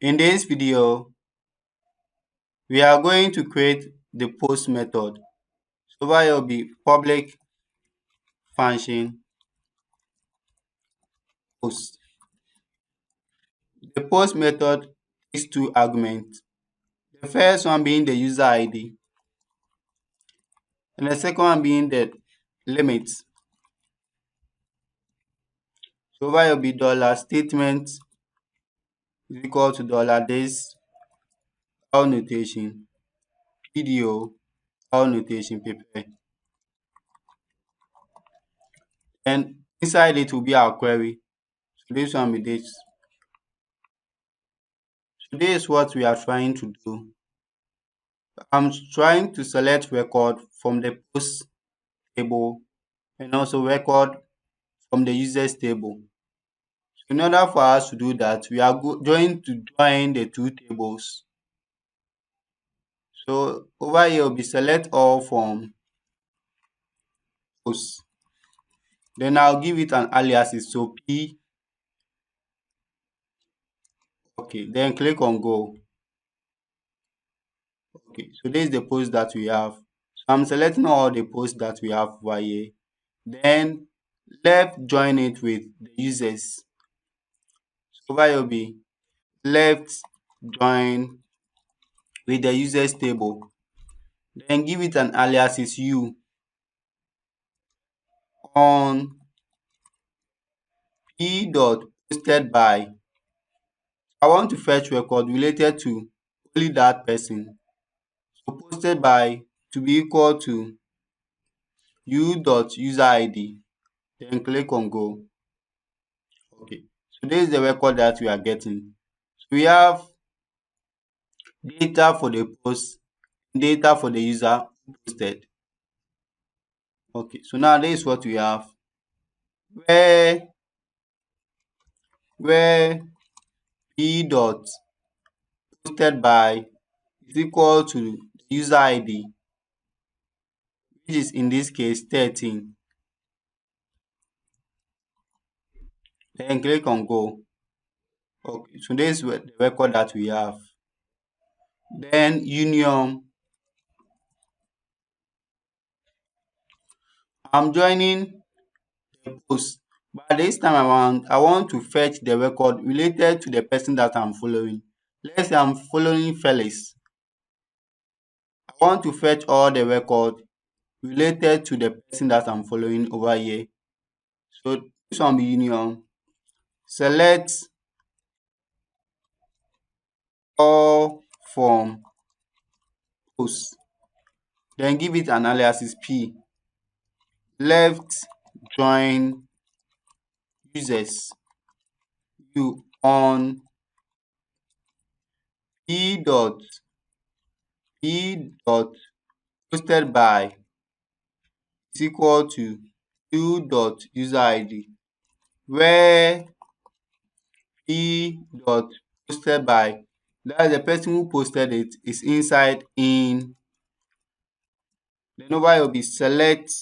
In this video, we are going to create the post method. So over here will be public function post. The post method takes two arguments. The first one being the user ID and the second one being the limit. So over here will be dollar statement is equal to dollar this all notation video all notation prepare. And inside it will be our query. So this one will be this. So this is what we are trying to do. I'm trying to select record from the post table and also record from the users table. So in order for us to do that, we are going to join the two tables. So over here will be select all from post. Then I'll give it an aliases. So P. Okay, then click on go. Okay, so this is the post that we have. So I'm selecting all the posts that we have over here. Then left join it with the users. So over here will be left join with the users table. Then give it an aliases u on p dot posted by. I want to fetch record related to only that person. So posted by to be equal to u dot user id. Then click on go. Okay, so this is the record that we are getting. So we have data for the post, data for the user who posted. Okay, so now this is what we have. Where p dot posted by is equal to the user id, which is in this case 13. Then click on go. Okay, so this is the record that we have. Then union, I'm joining the post, but this time around I want to fetch the record related to the person that I'm following. Let's say I'm following Felix. I want to fetch all the record related to the person that I'm following over here. So this one be union. Select all from post. Then give it an aliases p. Left join users u on p dot posted by is equal to u dot user id, where p dot posted by, that is the person who posted it, is inside in. Then over here will be select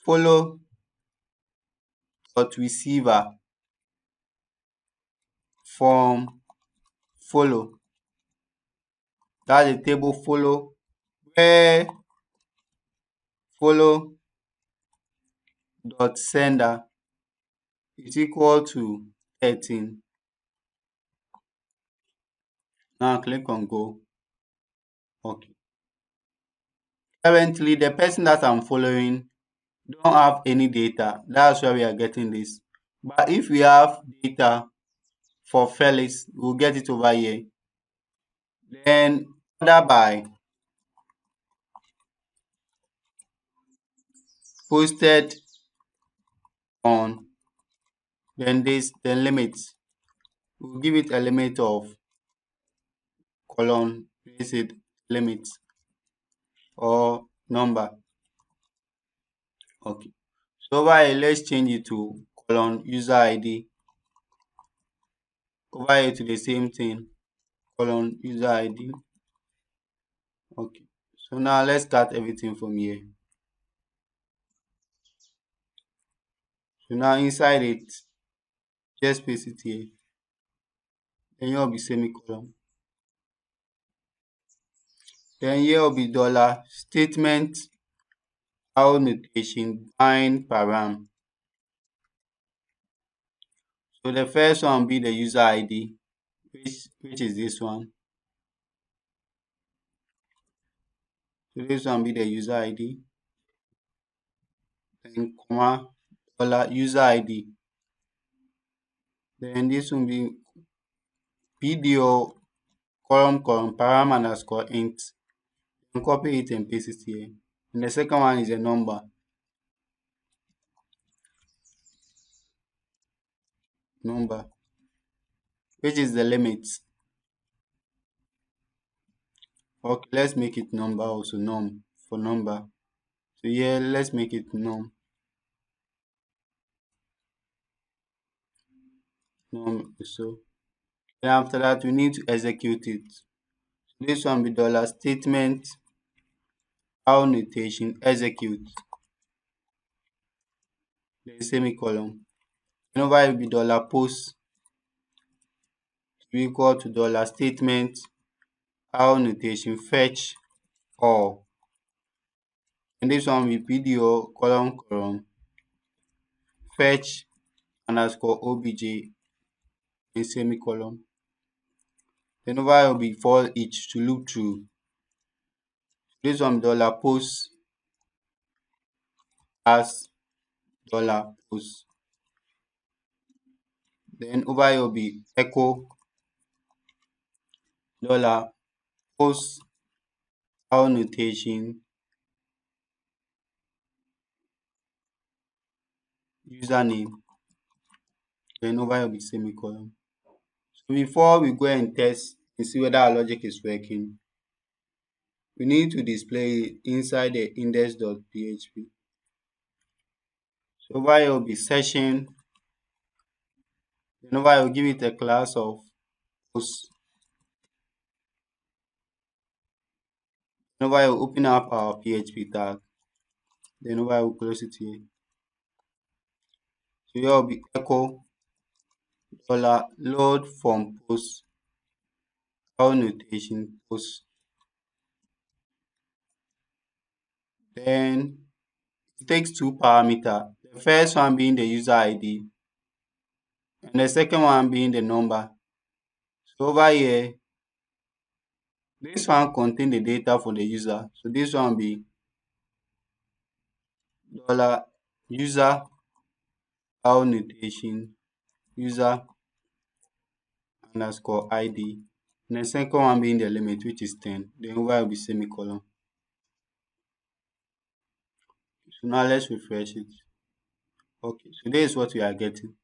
follow dot receiver from follow, that's the table follow, where follow dot sender is equal to 13. Now click on go. Okay, currently the person that I'm following don't have any data, that's why we are getting this. But if we have data for Felix, we'll get it over here. Then order by posted on, then this, then limit. We'll give it a limit of colon, place it limit or number. Okay, so over here let's change it to colon user id. Over here to the same thing, colon user id. Okay, so now let's start everything from here. So now inside it, Just paste it here. Then here will be semicolon. Then here will be dollar statement how notation bind param. So the first one will be the user ID, which is this one. So this one will be the user ID. Then comma dollar user ID. Then this will be PDO column param underscore int. And copy it and paste it here. And the second one is a number, which is the limit. Okay, let's make it number also, num for number. So here, let's make it num also. Then after that, we need to execute it. So this one be dollar statement how notation execute. Then semicolon. Then over will be dollar post equal to dollar statement how notation fetch all. And this one will be PDO column fetch underscore obj in semicolon. Then over will be for each to loop through. This one dollar post as dollar post. Then over here will be echo dollar post how notation username. Then over here will be semicolon. So before we go and test and see whether our logic is working, we need to display it inside the index.php. So over here will be session. Then over here will give it a class of post. Then over here will open up our PHP tag. Then over here will close it here. So here will be echo dollar load from post how notation post. Then it takes two parameters. The first one being the user ID and the second one being the number. So over here, this one contain the data for the user. So this one be dollar user how notation user underscore ID. And the second one being the limit, which is 10. Then over will be semicolon. So now let's refresh it. Okay, so this is what we are getting.